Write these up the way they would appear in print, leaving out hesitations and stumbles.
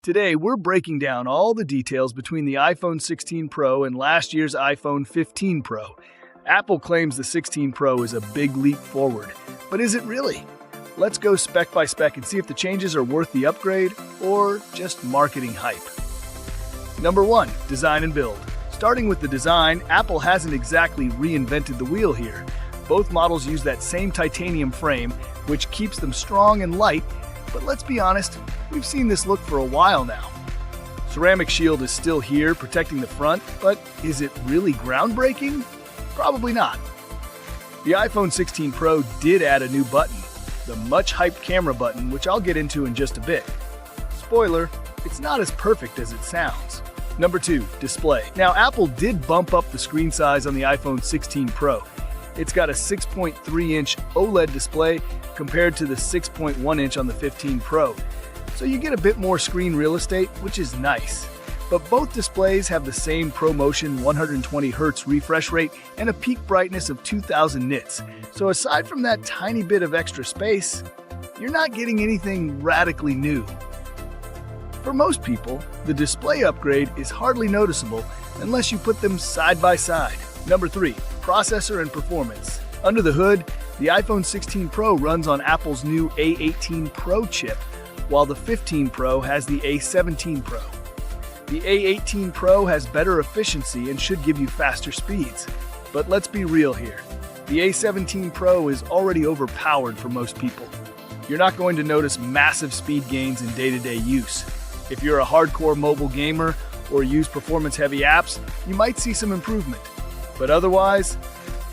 Today, we're breaking down all the details between the iPhone 16 Pro and last year's iPhone 15 Pro. Apple claims the 16 Pro is a big leap forward, but is it really? Let's go spec by spec and see if the changes are worth the upgrade or just marketing hype. Number 1. Design and build. Starting with the design, Apple hasn't exactly reinvented the wheel here. Both models use that same titanium frame, which keeps them strong and light, but let's be honest, we've seen this look for a while now. Ceramic shield is still here, protecting the front, but is it really groundbreaking? Probably not. The iPhone 16 Pro did add a new button, the much-hyped camera button, which I'll get into in just a bit. Spoiler, it's not as perfect as it sounds. Number 2, display. Now, Apple did bump up the screen size on the iPhone 16 Pro. It's got a 6.3-inch OLED display compared to the 6.1-inch on the 15 Pro. So you get a bit more screen real estate, which is nice. But both displays have the same ProMotion 120Hz refresh rate and a peak brightness of 2000 nits. So aside from that tiny bit of extra space, you're not getting anything radically new. For most people, the display upgrade is hardly noticeable unless you put them side by side. Number 3, processor and performance. Under the hood, the iPhone 16 Pro runs on Apple's new A18 Pro chip, while the 15 Pro has the A17 Pro. The A18 Pro has better efficiency and should give you faster speeds. But let's be real here. The A17 Pro is already overpowered for most people. You're not going to notice massive speed gains in day-to-day use. If you're a hardcore mobile gamer or use performance-heavy apps, you might see some improvement. But otherwise,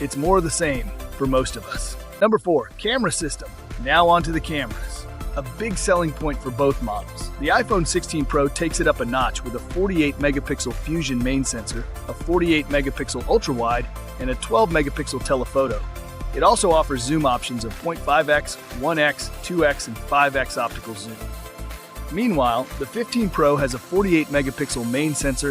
it's more of the same for most of us. Number 4, camera system. Now onto the cameras. A big selling point for both models. The iPhone 16 Pro takes it up a notch with a 48-megapixel Fusion main sensor, a 48-megapixel ultra-wide, and a 12-megapixel telephoto. It also offers zoom options of 0.5x, 1x, 2x, and 5x optical zoom. Meanwhile, the 15 Pro has a 48-megapixel main sensor,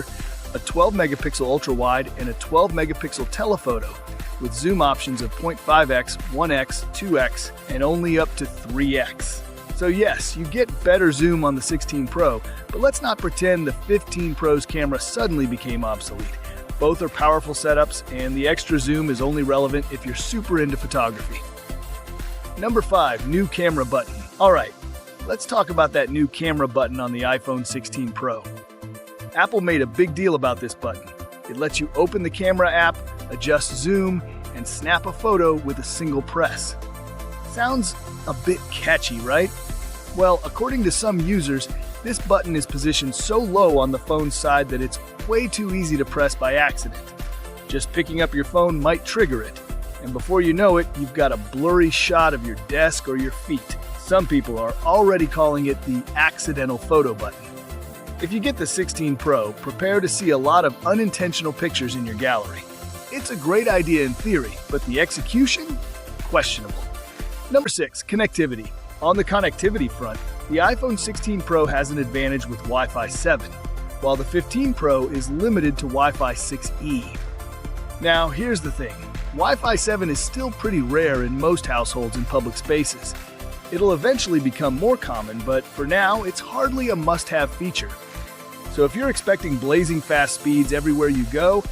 a 12-megapixel ultra-wide, and a 12-megapixel telephoto, with zoom options of 0.5x, 1x, 2x, and only up to 3x. So yes, you get better zoom on the 16 Pro, but let's not pretend the 15 Pro's camera suddenly became obsolete. Both are powerful setups, and the extra zoom is only relevant if you're super into photography. Number 5, new camera button. Alright, let's talk about that new camera button on the iPhone 16 Pro. Apple made a big deal about this button. It lets you open the camera app, adjust zoom, and snap a photo with a single press. Sounds a bit catchy, right? Well, according to some users, this button is positioned so low on the phone's side that it's way too easy to press by accident. Just picking up your phone might trigger it, and before you know it, you've got a blurry shot of your desk or your feet. Some people are already calling it the accidental photo button. If you get the 16 Pro, prepare to see a lot of unintentional pictures in your gallery. It's a great idea in theory, but the execution? Questionable. Number 6, connectivity. On the connectivity front, the iPhone 16 Pro has an advantage with Wi-Fi 7, while the 15 Pro is limited to Wi-Fi 6E. Now, here's the thing. Wi-Fi 7 is still pretty rare in most households and public spaces. It'll eventually become more common, but for now, it's hardly a must-have feature. So if you're expecting blazing fast speeds everywhere you go,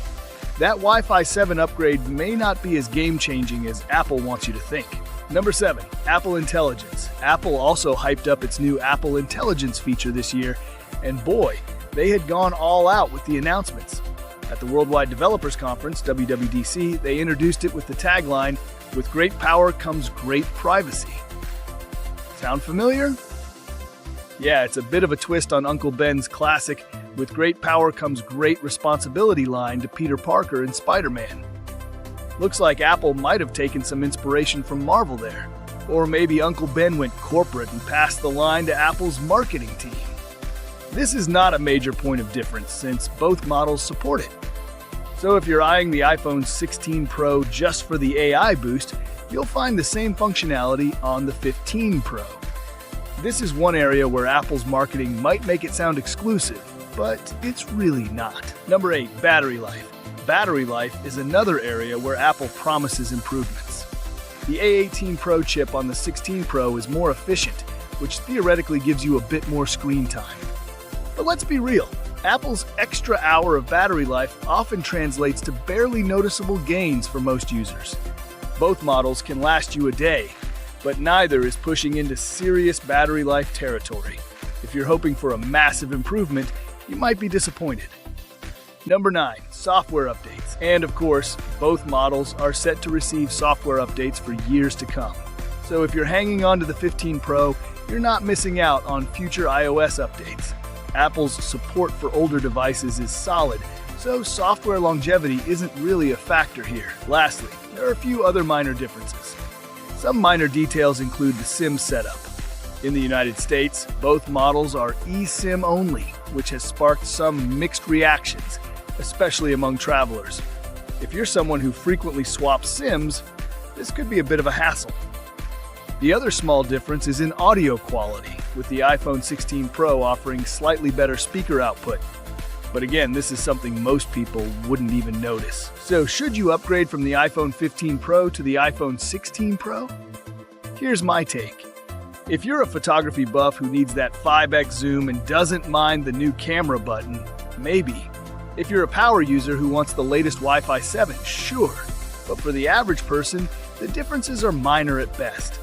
that Wi-Fi 7 upgrade may not be as game-changing as Apple wants you to think. Number 7, Apple Intelligence. Apple also hyped up its new Apple Intelligence feature this year, and boy, they had gone all out with the announcements. At the Worldwide Developers Conference, WWDC, they introduced it with the tagline, "With great power comes great privacy." Sound familiar? Yeah, it's a bit of a twist on Uncle Ben's classic, "With great power comes great responsibility" line to Peter Parker in Spider-Man. Looks like Apple might have taken some inspiration from Marvel there. Or maybe Uncle Ben went corporate and passed the line to Apple's marketing team. This is not a major point of difference since both models support it. So if you're eyeing the iPhone 16 Pro just for the AI boost, you'll find the same functionality on the 15 Pro. This is one area where Apple's marketing might make it sound exclusive, but it's really not. Number 8, battery life. Battery life is another area where Apple promises improvements. The A18 Pro chip on the 16 Pro is more efficient, which theoretically gives you a bit more screen time. But let's be real, Apple's extra hour of battery life often translates to barely noticeable gains for most users. Both models can last you a day, but neither is pushing into serious battery life territory. If you're hoping for a massive improvement, you might be disappointed. Number 9. Software updates. And of course, both models are set to receive software updates for years to come. So if you're hanging on to the 15 Pro, you're not missing out on future iOS updates. Apple's support for older devices is solid, so software longevity isn't really a factor here. Lastly, there are a few other minor differences. Some minor details include the SIM setup. In the United States, both models are eSIM only, which has sparked some mixed reactions, especially among travelers. If you're someone who frequently swaps SIMs, this could be a bit of a hassle. The other small difference is in audio quality, with the iPhone 16 Pro offering slightly better speaker output. But again, this is something most people wouldn't even notice. So should you upgrade from the iPhone 15 Pro to the iPhone 16 Pro? Here's my take. If you're a photography buff who needs that 5x zoom and doesn't mind the new camera button, maybe. If you're a power user who wants the latest Wi-Fi 7, sure. But for the average person, the differences are minor at best.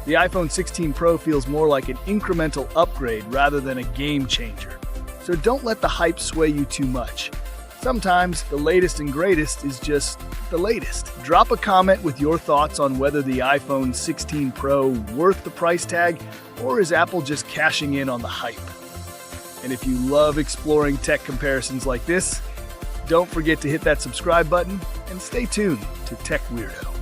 The iPhone 16 Pro feels more like an incremental upgrade rather than a game changer. So don't let the hype sway you too much. Sometimes the latest and greatest is just the latest. Drop a comment with your thoughts on whether the iPhone 16 Pro worth the price tag, or is Apple just cashing in on the hype? And if you love exploring tech comparisons like this, don't forget to hit that subscribe button and stay tuned to Tech Weirdo.